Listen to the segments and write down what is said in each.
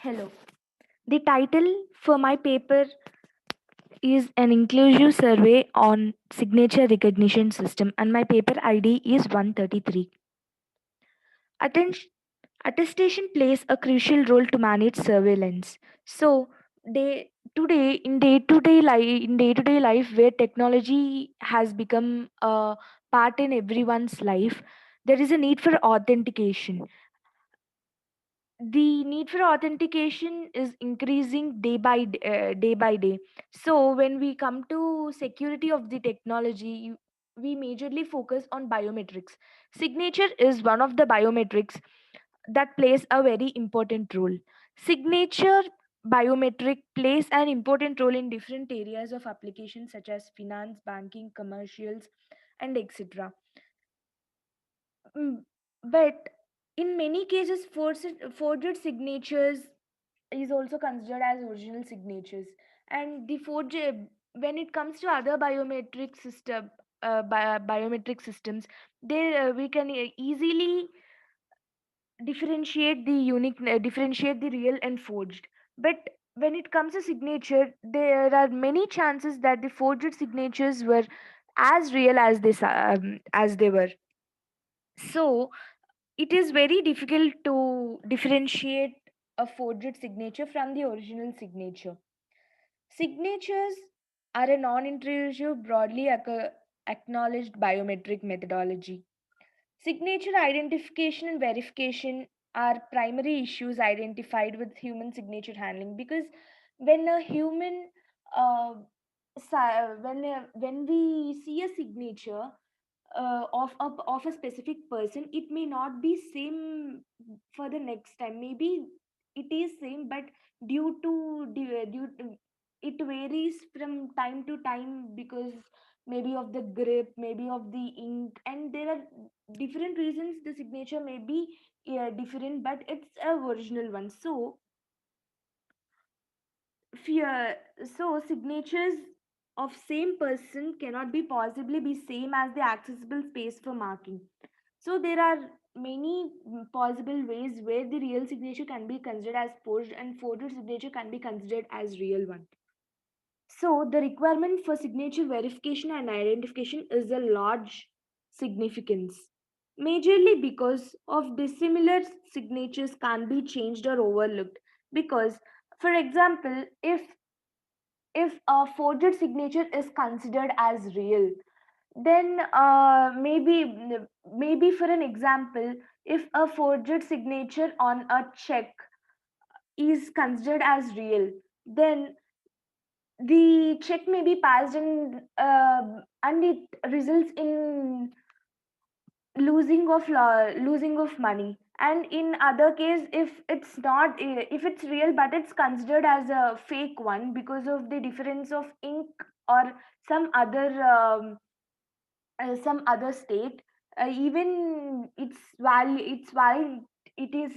Hello. The title for my paper is an inclusive survey on signature recognition system and my paper ID is 133. Atten- Attestation plays a crucial role to manage surveillance. So, day to day life where technology has become a part in everyone's life, there is a need for authentication. The need for authentication is increasing day by day. So when we come to security of the technology, we majorly focus on biometrics. Signature is one of the biometrics that plays a very important role. Signature biometric plays an important role in different areas of application such as finance, banking, commercials, and etc. Mm, but in many cases, forged signatures is also considered as original signatures. And the when it comes to other biometric systems, we can easily differentiate the real and forged. But when it comes to signature, there are many chances that the forged signatures were as real as they were. So it is very difficult to differentiate a forged signature from the original signature. Signatures are a non intrusive, broadly acknowledged biometric methodology. Signature identification and verification are primary issues identified with human signature handling because when a human when we see a signature of a specific person, it may not be same for the next time. Maybe it is same, but due to it varies from time to time because maybe of the grip, maybe of the ink, and there are different reasons the signature may be different, but it's a original one. Fear so signatures of same person cannot be possibly be same as the accessible space for marking. So there are many possible ways where the real signature can be considered as forged and forged signature can be considered as real one. So the requirement for signature verification and identification is a large significance, majorly because of dissimilar signatures can be changed or overlooked. Because, for example, if a forged signature is considered as real, then maybe for an example, if a forged signature on a check is considered as real, then the check may be passed and it results in losing of money. And in other case, if it's not if it's real but it's considered as a fake one because of the difference of ink or some other some other state, even it's valid, it is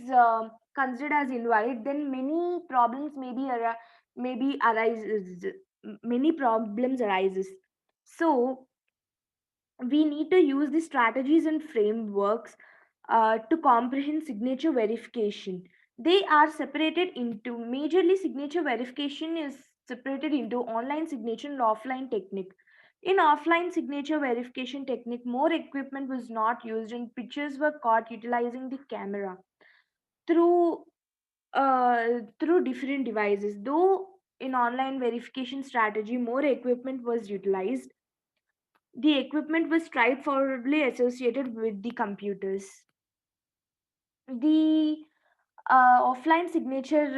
considered as invalid, then maybe arises many problems arises. So we need to use the strategies and frameworks to comprehend signature verification. They are separated into majorly signature verification is separated into online signature and offline technique. In offline signature verification technique, more equipment was not used and pictures were caught utilizing the camera through through different devices. Though in online verification strategy, more equipment was utilized, the equipment was straightforwardly associated with the computers. The offline signature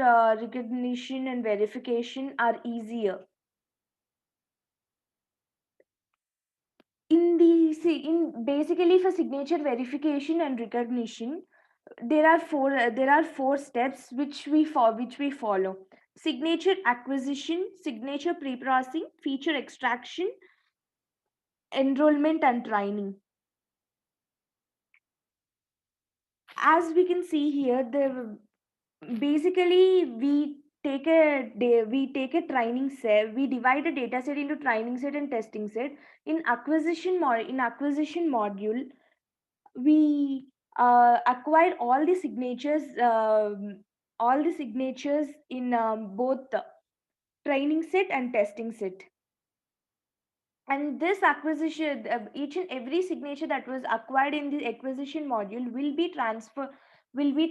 recognition and verification are easier. In basically for signature verification and recognition, there are four steps which we follow: signature acquisition, signature pre-processing, feature extraction, enrollment, and training. As we can see here, the basically we take a training set, we divide a data set into training set and testing set. In acquisition module, we acquire all the signatures all the signatures in both the training set and testing set. And this acquisition, each and every signature that was acquired in the acquisition module will be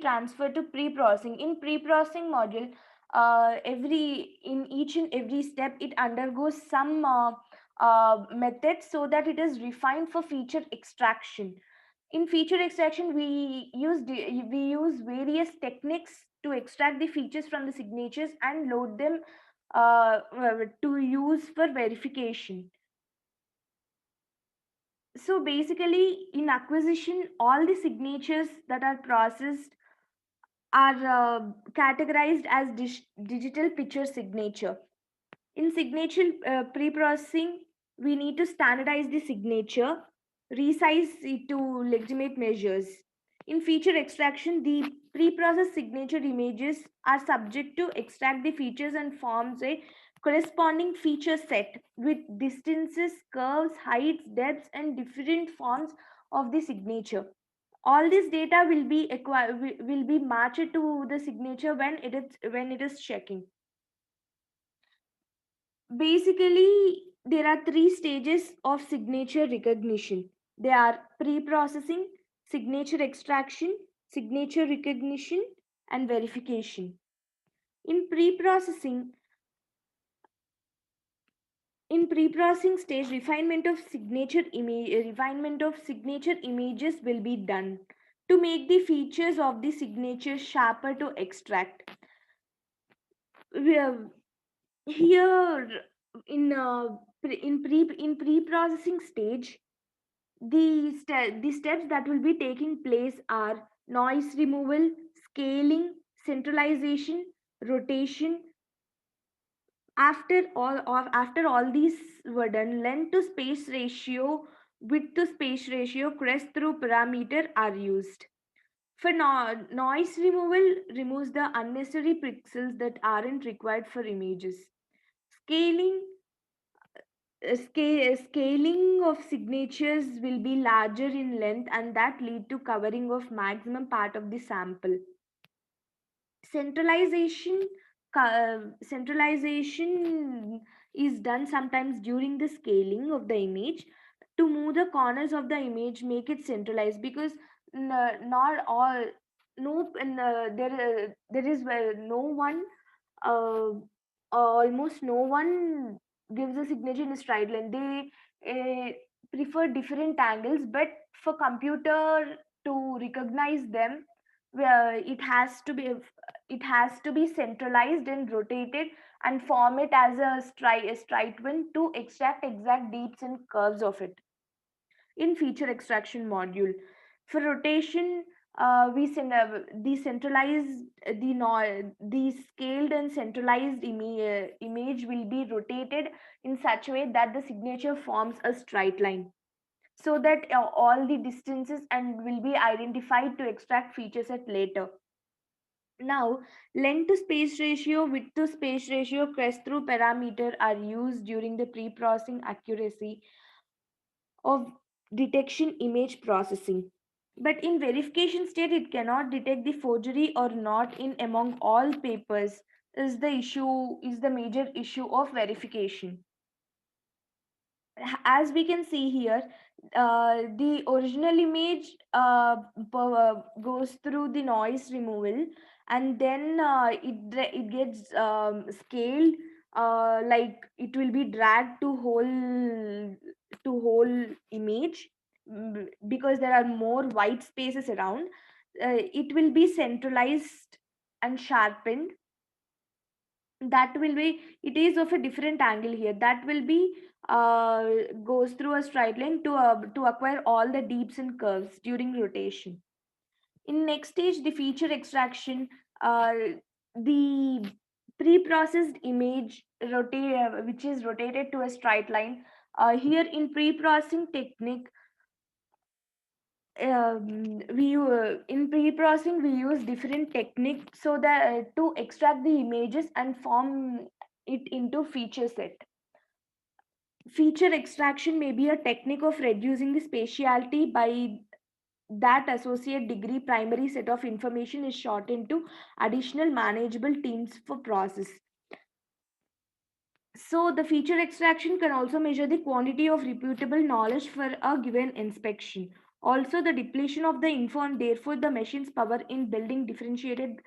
transferred to pre-processing. In pre-processing module, every in each and every step it undergoes some method so that it is refined for feature extraction. In feature extraction, we use various techniques to extract the features from the signatures and load them to use for verification. So basically, in acquisition, all the signatures that are processed are categorized as digital picture signature. In signature pre-processing, we need to standardize the signature, resize it to legitimate measures. In feature extraction, the pre-processed signature images are subject to extract the features and forms a corresponding feature set with distances, curves, heights, depths, and different forms of the signature. All this data will be matched to the signature when it is checking. Basically, there are three stages of signature recognition. They are pre-processing, signature extraction, signature recognition, and verification. In pre-processing, in pre-processing stage, refinement of signature images will be done to make the features of the signature sharper to extract. We have, here in pre-processing stage, the steps that will be taking place are noise removal, scaling, centralization, rotation. After all these were done, length to space ratio, width to space ratio, crest through parameter are used. For noise removal, removes the unnecessary pixels that aren't required for images. Scaling, scaling of signatures will be larger in length and that lead to covering of maximum part of the sample. Centralization is done sometimes during the scaling of the image to move the corners of the image, make it centralized, because not all no and, there is no one, uh, almost no one gives a signature in a straight line. They prefer different angles, but for computer to recognize them, where it has to be centralized and rotated and form it as a straight one to extract exact deeps and curves of it. In feature extraction module, for rotation, the centralized the scaled and centralized image will be rotated in such a way that the signature forms a straight line, so that all the distances and will be identified to extract features at later. Now, length to space ratio, width to space ratio, crest through parameter are used during the pre-processing accuracy of detection image processing. But in verification state, it cannot detect the forgery or not in among all papers is the major issue of verification. As we can see here, the original image goes through the noise removal, and then it gets scaled, like it will be dragged to whole image, because there are more white spaces around. It will be centralized and sharpened. That will be, it is of a different angle here, that will be uh, goes through a straight line to acquire all the deeps and curves during rotation. In next stage, the feature extraction, uh, the pre-processed image which is rotated to a straight line. Here in pre-processing technique, in pre-processing we use different techniques so that to extract the images and form it into feature set. Feature extraction may be a technique of reducing the spatiality by that associate degree primary set of information is shortened to additional manageable teams for process. So the feature extraction can also measure the quantity of reputable knowledge for a given inspection. Also, the depletion of the info and therefore the machine's power in building differentiated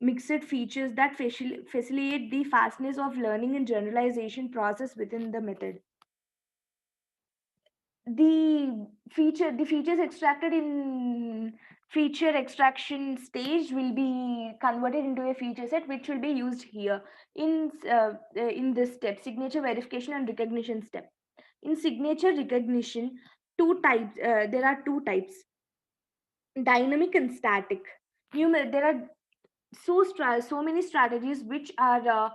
mixed features that facilitate the fastness of learning and generalization process within the method. The features extracted in feature extraction stage will be converted into a feature set which will be used here in this step, signature verification and recognition step. In signature recognition, there are two types: dynamic and static. There are so many strategies which are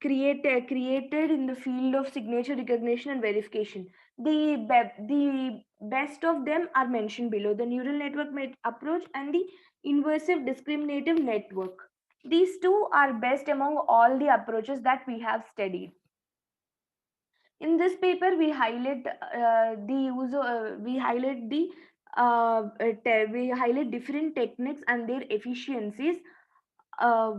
created in the field of signature recognition and verification. The best of them are mentioned below: the neural network approach and the inversive discriminative network. These two are best among all the approaches that we have studied. In this paper, we highlight we highlight different techniques and their efficiencies uh,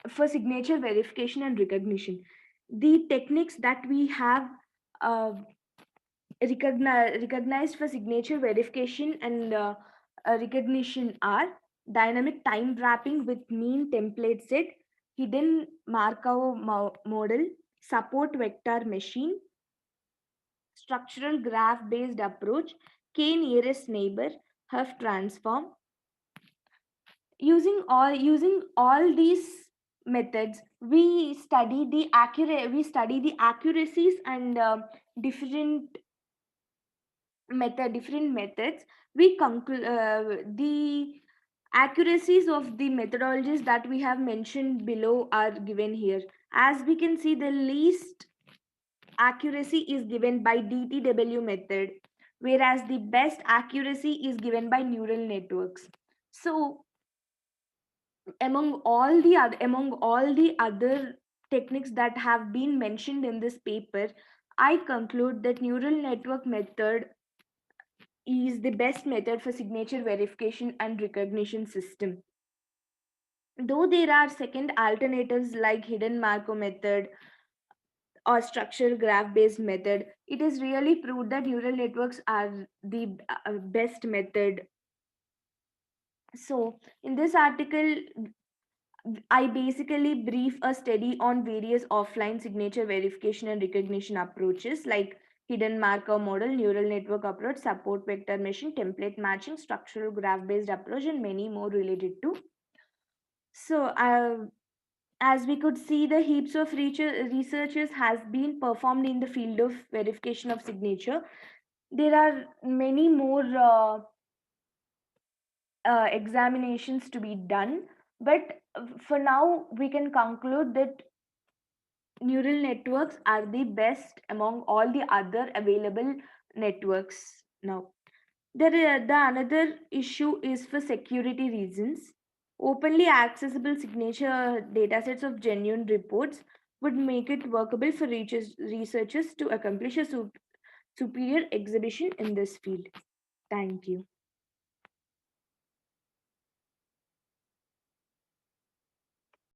for signature verification and recognition. The techniques that we have uh, recognized for signature verification and recognition are dynamic time wrapping with mean template set, hidden Markov model, support vector machine, structural graph based approach, k nearest neighbor, Huff transform. Using all these methods, we study the accuracies and different methods. We conclude the accuracies of the methodologies that we have mentioned below are given here. As we can see, the least accuracy is given by DTW method, whereas the best accuracy is given by neural networks. So among all the other techniques that have been mentioned in this paper, I conclude that neural network method is the best method for signature verification and recognition system. Though there are second alternatives like hidden Markov method or structural graph based method, it is really proved that neural networks are the best method. So in this article, I basically brief a study on various offline signature verification and recognition approaches like hidden marker model, neural network approach, support vector machine, template matching, structural graph based approach, and many more related to. So, as we could see, the heaps of researches has been performed in the field of verification of signature. There are many more examinations to be done, but for now we can conclude that neural networks are the best among all the other available networks now. The another issue is for security reasons. Openly accessible signature datasets of genuine reports would make it workable for researchers to accomplish a superior exhibition in this field. Thank you.